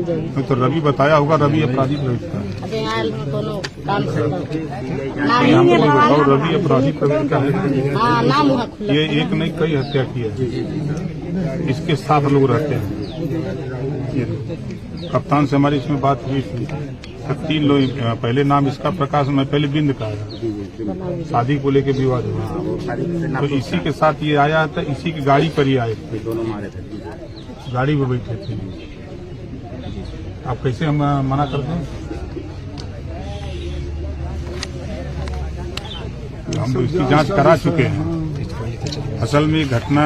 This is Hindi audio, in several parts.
जाइए। तो रवि बताया होगा, रवि अपराधी प्रवृत्ति का है। अबे यार कोनो काम से हमको ये बताओ, रवि अपराधी प्रवृत्ति का है। हाँ नाम हुआ खुला। ये एक नहीं कई हत्या की है, इसके 7 लोग रहते हैं। ये कप्तान से हमारी इसमें बात हुई थी, 3 लोग। पहले नाम इसका प्रकाश, मैं पहले बिंद का आया, शादी को लेके विवाद हुआ, तो इसी के साथ ये आया था, इसी की गाड़ी पर ही आए थे, गाड़ी में बैठे थे। आप कैसे हम मना करते हैं? हम तो इसकी जांच करा चुके हैं। असल में घटना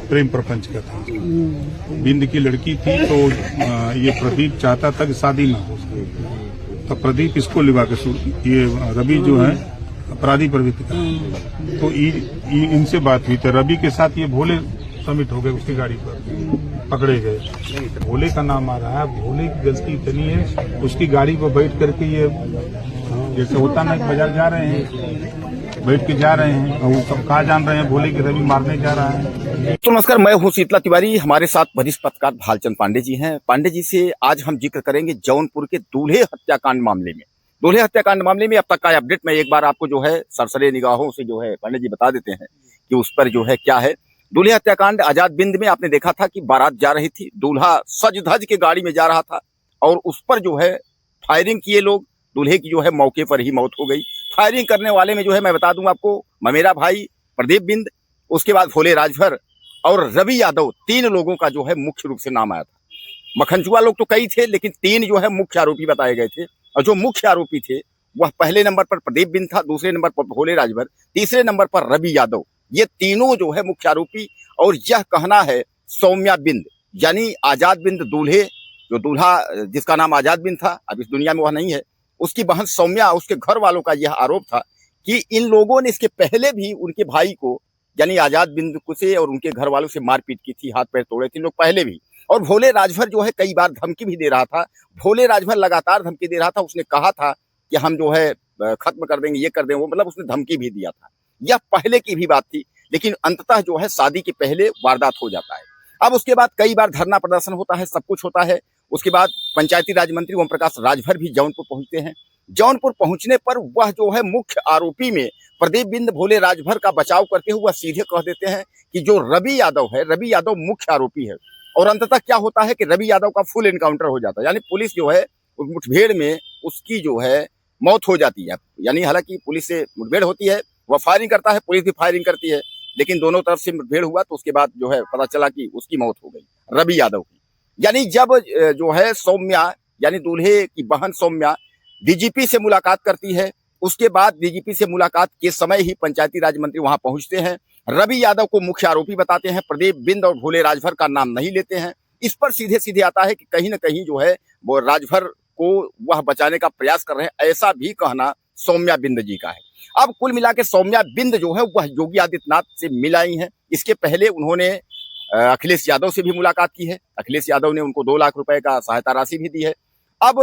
प्रेम प्रपंच का था, बिंद की लड़की थी, तो ये प्रदीप चाहता था कि शादी ना हो, तो प्रदीप इसको लिवा के ये रवि जो है अपराधी प्रवृत्ति का, तो इनसे बात हुई, तो रवि के साथ ये भोले समिट हो गए, उसकी गाड़ी पर पकड़े गए। भोले का नाम आ रहा है, भोले की गलती इतनी है, उसकी गाड़ी पर बैठ करके ये जैसे होता ना, बाजार जा रहे हैं, बैठ के जा रहे हैं, और वो सब कहा जान रहे हैं भोले की रवि मारने जा रहा है। तो नमस्कार, मैं हूं शीतला तिवारी, हमारे साथ वरिष्ठ पत्रकार भालचंद पांडे जी हैं। पांडे जी से आज हम जिक्र करेंगे जौनपुर के दूल्हे हत्याकांड मामले में। दूल्हे हत्याकांड मामले में अब तक का अपडेट मैं एक बार आपको जो है सरसरे निगाहों से जो है पांडे जी बता देते हैं कि उस पर जो है क्या है। दूल्हे हत्याकांड आजाद बिंद में आपने देखा था कि बारात जा रही थी, दूल्हा सज धज के गाड़ी में जा रहा था, और उस पर जो है फायरिंग किए लोग, दूल्हे की जो है मौके पर ही मौत हो गई। फायरिंग करने वाले में जो है मैं बता दूं आपको, ममेरा भाई प्रदीप बिंद, उसके बाद भोले राजभर और रवि यादव, 3 लोगों का जो है मुख्य रूप से नाम आया था। मखनचुआ लोग तो कई थे, लेकिन 3 जो है मुख्य आरोपी बताए गए थे, और जो मुख्य आरोपी थे वह पहले नंबर पर प्रदीप बिंद था, दूसरे नंबर पर भोले राजभर, तीसरे नंबर पर रवि यादव। ये तीनों जो है मुख्य आरोपी। और यह कहना है सौम्या बिंद, यानी आजाद बिंद दूल्हे, जो दूल्हा जिसका नाम आजाद बिंद था, अब इस दुनिया में वह नहीं है, उसकी बहन सौम्या, उसके घर वालों का यह आरोप था कि इन लोगों ने इसके पहले भी उनके भाई को, यानी आजाद बिंद को से और उनके घर वालों से मारपीट की थी, हाथ पैर तोड़े थे लोग पहले भी। और भोले राजभर जो है कई बार धमकी भी दे रहा था। भोले राजभर लगातार धमकी दे रहा था, उसने कहा था कि हम जो है खत्म कर देंगे, ये कर देंगे, वो मतलब उसने धमकी भी दिया था। यह पहले की भी बात थी, लेकिन अंततः जो है शादी के पहले वारदात हो जाता है। अब उसके बाद कई बार धरना प्रदर्शन होता है, सब कुछ होता है। उसके बाद पंचायती राज मंत्री ओम प्रकाश राजभर भी जौनपुर पहुंचते हैं। जौनपुर पहुंचने पर वह जो है मुख्य आरोपी में प्रदीप बिंद भोले राजभर का बचाव करते हुए सीधे कह देते हैं कि जो रवि यादव है, रवि यादव मुख्य आरोपी है। और अंततः क्या होता है कि रवि यादव का फुल एनकाउंटर हो जाता है, यानी पुलिस जो है उस मुठभेड़ में उसकी जो है मौत हो जाती है। यानी हालांकि पुलिस से मुठभेड़ होती है, वह फायरिंग करता है, पुलिस भी फायरिंग करती है, लेकिन दोनों तरफ से मुठभेड़ हुआ, तो उसके बाद जो है पता चला कि उसकी मौत हो गई, रवि यादव की। यानी जब जो है सौम्या, यानी दूल्हे की बहन सौम्या डीजीपी से मुलाकात करती है, उसके बाद डीजीपी से मुलाकात के समय ही पंचायती राज मंत्री वहां पहुंचते हैं, रवि यादव को मुख्य आरोपी बताते हैं, प्रदीप बिंद और भोले राजभर का नाम नहीं लेते हैं। इस पर सीधे सीधे आता है कि कहीं ना कहीं जो है वो राजभर को वह बचाने का प्रयास कर रहे हैं, ऐसा भी कहना सौम्या बिंद जी का है। अब कुल मिला के सौम्या बिंद जो है वह योगी आदित्यनाथ से मिल आई हैं। इसके पहले उन्होंने अखिलेश यादव से भी मुलाकात की है। अखिलेश यादव ने उनको 2 लाख रुपए का सहायता राशि भी दी है। अब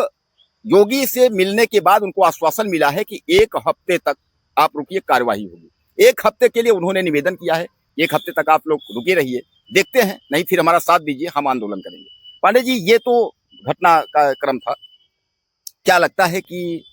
योगी से मिलने के बाद उनको आश्वासन मिला है कि 1 हफ्ते तक आप रुकिए, कार्यवाही होगी। 1 हफ्ते के लिए उन्होंने निवेदन किया है, 1 हफ्ते तक आप लोग रुके रहिए, देखते हैं, नहीं फिर हमारा साथ दीजिए, हम आंदोलन करेंगे। पांडे जी, ये तो घटना का क्रम था। क्या लगता है कि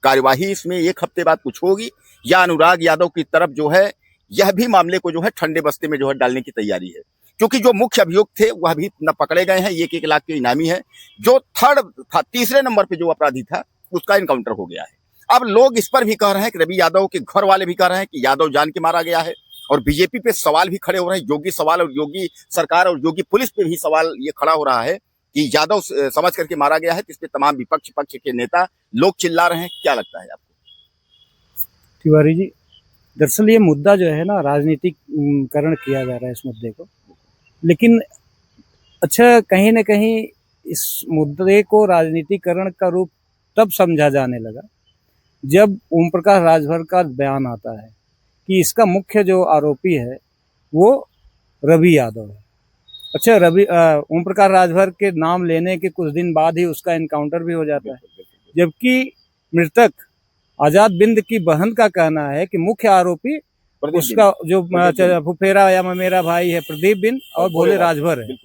कार्यवाही इसमें 1 हफ्ते बाद कुछ होगी, या अनुराग यादव की तरफ जो है यह भी मामले को जो है ठंडे बस्ते में जो है डालने की तैयारी है? क्योंकि जो मुख्य अभियुक्त थे वह भी न पकड़े गए हैं, 1-1 लाख के इनामी है। जो थर्ड था, तीसरे नंबर पे जो अपराधी था, उसका इनकाउंटर हो गया है। अब लोग इस पर भी कह रहे हैं कि रवि यादव के घर वाले भी कह रहे हैं कि यादव जान के मारा गया है, और बीजेपी पे सवाल भी खड़े हो रहे हैं, योगी सवाल और योगी सरकार और योगी पुलिस पे भी सवाल ये खड़ा हो रहा है कि यादव समझ करके मारा गया है। इस पे तमाम विपक्ष पक्ष के नेता लोग चिल्ला रहे हैं। क्या लगता है आपको? तिवारी जी, दरअसल ये मुद्दा जो है ना, राजनीतिकरण किया जा रहा है इस मुद्दे को, लेकिन अच्छा कहीं ना कहीं इस मुद्दे को राजनीतिकरण का रूप तब समझा जाने लगा जब ओम प्रकाश राजभर का बयान आता है कि इसका मुख्य जो आरोपी है वो रवि यादव है। अच्छा, ओम प्रकाश राजभर के नाम लेने के कुछ दिन बाद ही उसका एनकाउंटर भी हो जाता है, जबकि मृतक आजाद बिंद की बहन का कहना है कि मुख्य आरोपी उसका जो फुफेरा या ममेरा भाई है प्रदीप बिंद और भोले राजभर है।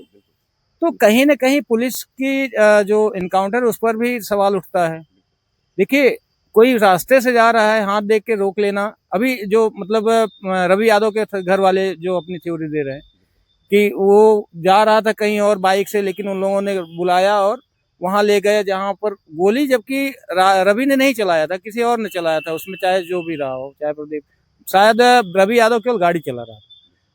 तो कहीं न कहीं पुलिस की जो इनकाउंटर उस पर भी सवाल उठता है। देखिए, कोई रास्ते से जा रहा है, हाथ देख के रोक लेना, अभी जो मतलब रवि यादव के घर वाले जो अपनी थ्योरी दे रहे हैं कि वो जा रहा था कहीं और बाइक से, लेकिन उन लोगों ने बुलाया और वहां ले गए जहां पर गोली, जबकि रवि ने नहीं चलाया था, किसी और ने चलाया था उसमें, चाहे जो भी रहा हो, चाहे प्रदीप, शायद रवि यादव केवल गाड़ी चला रहा था।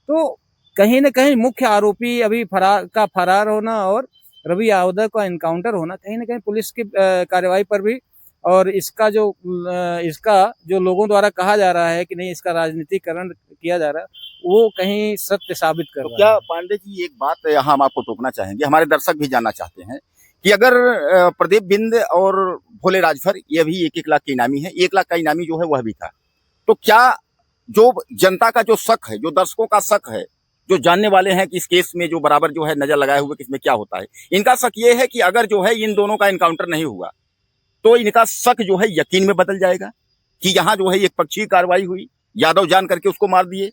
तो कहीं न कहीं मुख्य आरोपी अभी फरार होना और रवि यादव का एनकाउंटर होना कहीं न कहीं पुलिस की कार्रवाई पर भी, और इसका जो लोगों द्वारा कहा जा रहा है कि नहीं इसका राजनीतिकरण किया जा रहा है, वो कहीं सत्य साबित कर तो रहा क्या है। पांडे जी, एक बात यहाँ हम आपको टोकना चाहेंगे, हमारे दर्शक भी जानना चाहते हैं कि अगर प्रदीप बिंद और भोले राजभर ये भी 1-1 लाख के इनामी है, 1 लाख का इनामी जो है वह भी था, तो क्या जो जनता का जो शक है, जो दर्शकों का शक है, जो जानने वाले हैं कि इस केस में जो बराबर जो है नजर लगाए हुए कि इसमें क्या होता है, इनका शक ये है कि अगर जो है इन दोनों का एनकाउंटर नहीं हुआ तो इनका शक जो है यकीन में बदल जाएगा कि यहाँ जो है एक पक्षीय कार्रवाई हुई, यादव जान करके उसको मार दिए।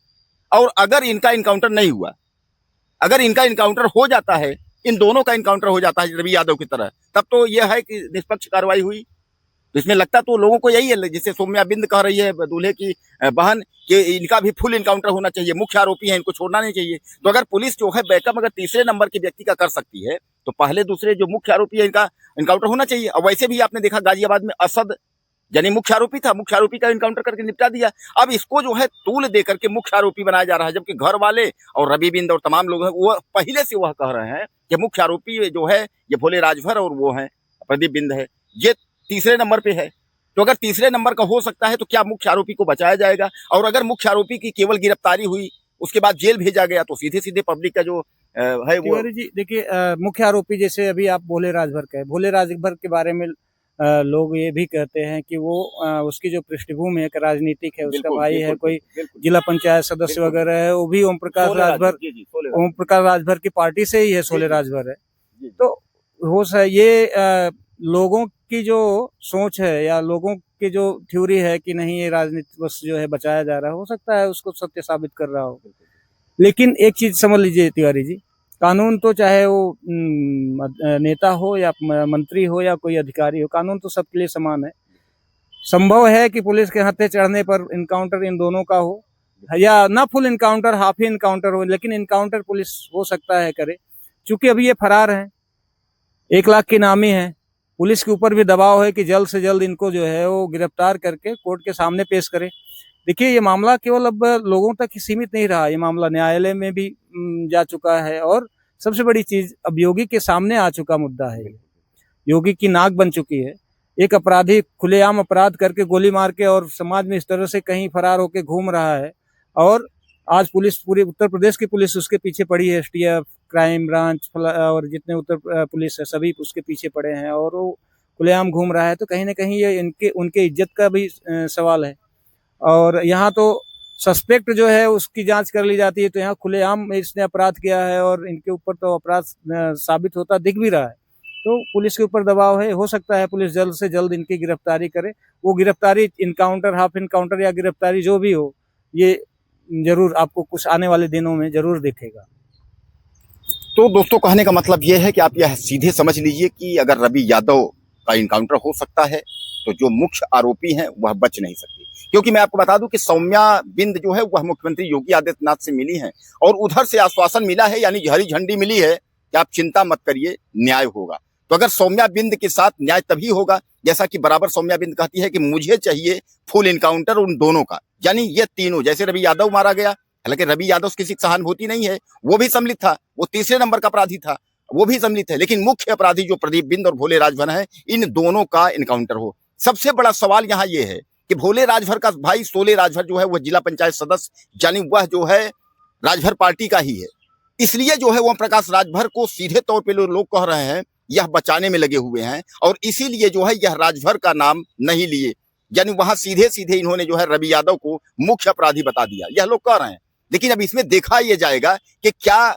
और अगर इनका इनकाउंटर नहीं हुआ, अगर इनका इनकाउंटर हो जाता है, इन दोनों का इनकाउंटर हो जाता है रवि यादव की तरह, तब तो यह है कि निष्पक्ष कार्रवाई हुई। तो इसमें लगता तो लोगों को यही है, जिसे सौम्या बिंद कह रही है दूल्हे की बहन, कि इनका भी फुल इनकाउंटर होना चाहिए, मुख्य आरोपी है, इनको छोड़ना नहीं चाहिए। तो अगर पुलिस जो है बैकअप अगर तीसरे नंबर के व्यक्ति का कर सकती है, तो पहले दूसरे जो मुख्य आरोपी है इनका इनकाउंटर होना चाहिए। और वैसे भी आपने देखा गाजियाबाद में असद यानी मुख्य आरोपी था, मुख्य आरोपी का इनकाउंटर करके निपटा दिया। अब इसको जो है तूल दे करके मुख्य आरोपी बनाया जा रहा है, जबकि घर वाले और रवि बिंद और तमाम लोग हैं वो पहले से वह कह रहे हैं कि मुख्य आरोपी जो है ये भोले राजभर और वो है प्रदीप बिंद है, ये तीसरे नंबर पे है। तो अगर तीसरे नंबर का हो सकता है तो क्या मुख्य आरोपी को बचाया जाएगा? और अगर मुख्य आरोपी की केवल गिरफ्तारी हुई, उसके बाद जेल भेजा गया, तो सीधे सीधे पब्लिक का जो है वो। तिवारी जी देखिए, मुख्य आरोपी जैसे अभी आप भोले राजभर कहे, भोले राजभर के बारे में लोग ये भी कहते हैं कि वो उसकी जो पृष्ठभूमि है राजनीतिक है, उसका भाई है कोई जिला पंचायत सदस्य वगैरह है, वो भी ओम प्रकाश राजभर की पार्टी से ही है, सोले राजभर है। तो ये लोगों की जो सोच है या लोगों की जो थ्योरी है कि नहीं ये राजनीति बस जो है बचाया जा रहा है, हो सकता है उसको सत्य साबित कर रहा हो। लेकिन एक चीज समझ लीजिए तिवारी जी, कानून तो चाहे वो नेता हो या मंत्री हो या कोई अधिकारी हो, कानून तो सबके लिए समान है। संभव है कि पुलिस के हत्थे चढ़ने पर इनकाउंटर इन दोनों का हो, या ना फुल इनकाउंटर, हाफ ही इनकाउंटर हो, लेकिन इनकाउंटर पुलिस हो सकता है करे, क्योंकि अभी ये फरार हैं, 1 लाख के इनामी हैं। पुलिस के ऊपर भी दबाव है कि जल्द से जल्द इनको जो है वो गिरफ्तार करके कोर्ट के सामने पेश करे। देखिए, ये मामला केवल अब लोगों तक ही सीमित नहीं रहा, ये मामला न्यायालय में भी जा चुका है, और सबसे बड़ी चीज अब योगी के सामने आ चुका मुद्दा है, योगी की नाक बन चुकी है। एक अपराधी खुलेआम अपराध करके गोली मार के और समाज में इस तरह से कहीं फरार होकर घूम रहा है, और आज पुलिस, पूरे उत्तर प्रदेश की पुलिस उसके पीछे पड़ी है, एसटीएफ, क्राइम ब्रांच और जितने उत्तर पुलिस है सभी उसके पीछे पड़े हैं, और वो खुलेआम घूम रहा है। तो कहीं ना कहीं ये उनके इज्जत का भी सवाल है। और यहाँ तो सस्पेक्ट जो है उसकी जांच कर ली जाती है, तो यहाँ खुलेआम इसने अपराध किया है और इनके ऊपर तो अपराध साबित होता दिख भी रहा है। तो पुलिस के ऊपर दबाव है, हो सकता है पुलिस जल्द से जल्द इनकी गिरफ्तारी करे। वो गिरफ्तारी इनकाउंटर, हाफ इनकाउंटर या गिरफ्तारी जो भी हो, ये जरूर आपको कुछ आने वाले दिनों में जरूर दिखेगा। तो दोस्तों, कहने का मतलब ये है कि आप यह सीधे समझ लीजिए कि अगर रवि यादव का इनकाउंटर हो सकता है तो जो मुख्य आरोपी हैं वह बच नहीं सकते, क्योंकि मैं आपको बता दूं कि सौम्या बिंद जो है वह मुख्यमंत्री योगी आदित्यनाथ से मिली हैं, और उधर से आश्वासन मिला है, यानी हरी झंडी मिली है कि आप चिंता मत करिए, न्याय होगा। तो अगर सौम्या बिंद के साथ न्याय तभी होगा, जैसा कि बराबर सौम्या बिंद कहती है कि मुझे चाहिए फुल इनकाउंटर उन दोनों का, यानी ये तीनों, जैसे रवि यादव मारा गया, हालांकि रवि यादव किसी सहानुभूति नहीं है, वो भी सम्मिलित था, वो तीसरे नंबर का अपराधी था, वो भी सम्मिलित है, लेकिन मुख्य अपराधी जो प्रदीप बिंद और भोले राजभर है, इन दोनों का इनकाउंटर हो। सबसे बड़ा सवाल यहाँ ये है कि भोले राजभर का भाई सोले राजभर जो है वह जिला पंचायत सदस्य, यानी वह जो है राजभर पार्टी का ही है, इसलिए जो है ओम प्रकाश राजभर को सीधे तौर पे लोग कह रहे हैं यह बचाने में लगे हुए हैं, और इसीलिए जो है यह राजभर का नाम नहीं लिए, यानी वहां सीधे सीधे इन्होंने जो है रवि यादव को मुख्य अपराधी बता दिया, यह लोग कह रहे हैं। लेकिन अब इसमें देखा यह जाएगा कि क्या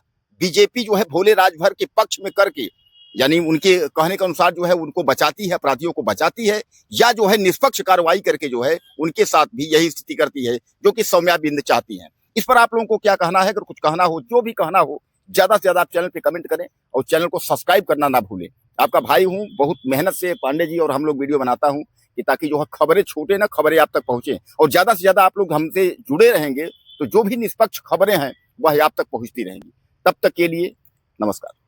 बीजेपी जो है भोले राजभर के पक्ष में करके, यानी उनके कहने के अनुसार जो है उनको बचाती है, अपराधियों को बचाती है, या जो है निष्पक्ष कार्रवाई करके जो है उनके साथ भी यही स्थिति करती है जो कि सौम्या बिंद चाहती हैं। इस पर आप लोगों को क्या कहना है? अगर कुछ कहना हो, जो भी कहना हो, ज्यादा से ज्यादा आप चैनल पे कमेंट करें और चैनल को सब्सक्राइब करना ना भूलें। आपका भाई हूँ, बहुत मेहनत से पांडे जी और हम लोग वीडियो बनाता हूँ कि ताकि जो है खबरें छूटे ना, खबरें आप तक पहुंचे और ज्यादा से ज्यादा आप लोग हमसे जुड़े रहेंगे तो जो भी निष्पक्ष खबरें हैं वह आप तक पहुंचती रहेंगी। तब तक के लिए नमस्कार।